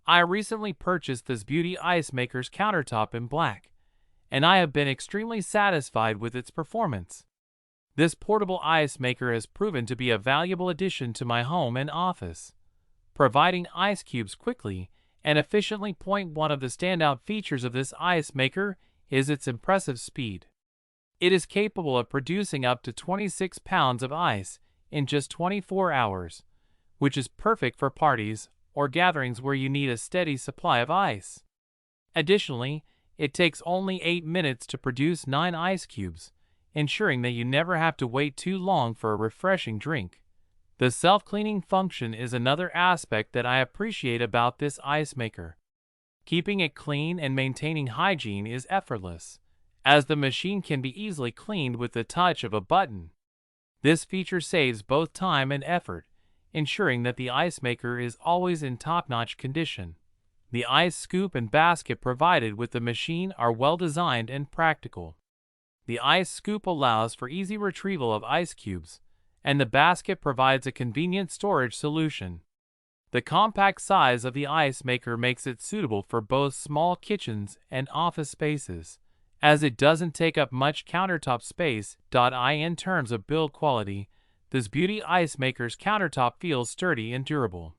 I recently purchased this Xbeauty Ice Makers Countertop in black, and I have been extremely satisfied with its performance. This portable ice maker has proven to be a valuable addition to my home and office, providing ice cubes quickly and efficiently. One of the standout features of this ice maker is its impressive speed. It is capable of producing up to 26 pounds of ice in just 24 hours, which is perfect for parties or gatherings where you need a steady supply of ice. Additionally, it takes only 8 minutes to produce 9 ice cubes, ensuring that you never have to wait too long for a refreshing drink. The self-cleaning function is another aspect that I appreciate about this ice maker. Keeping it clean and maintaining hygiene is effortless, as the machine can be easily cleaned with the touch of a button. This feature saves both time and effort, ensuring that the ice maker is always in top-notch condition. The ice scoop and basket provided with the machine are well designed and practical. The ice scoop allows for easy retrieval of ice cubes, and the basket provides a convenient storage solution. The compact size of the ice maker makes it suitable for both small kitchens and office spaces, as it doesn't take up much countertop space. In terms of build quality, this Xbeauty Ice Makers Countertop feels sturdy and durable.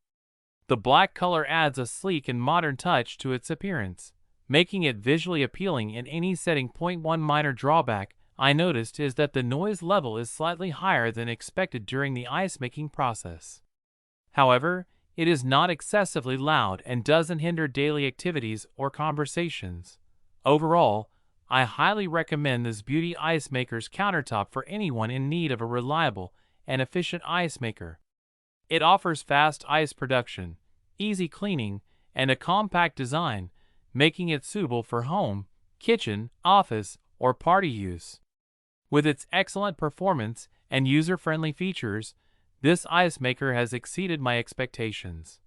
The black color adds a sleek and modern touch to its appearance, making it visually appealing in any setting. One minor drawback I noticed is that the noise level is slightly higher than expected during the ice making process. However, it is not excessively loud and doesn't hinder daily activities or conversations. Overall, I highly recommend this Xbeauty Ice Makers Countertop for anyone in need of a reliable and efficient ice maker. It offers fast ice production, easy cleaning, and a compact design, making it suitable for home, kitchen, office, or party use. With its excellent performance and user-friendly features, this ice maker has exceeded my expectations.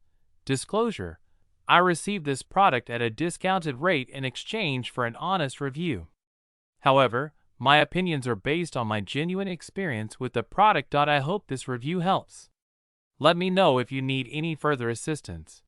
Disclosure: I received this product at a discounted rate in exchange for an honest review. However, my opinions are based on my genuine experience with the product. I hope this review helps. Let me know if you need any further assistance.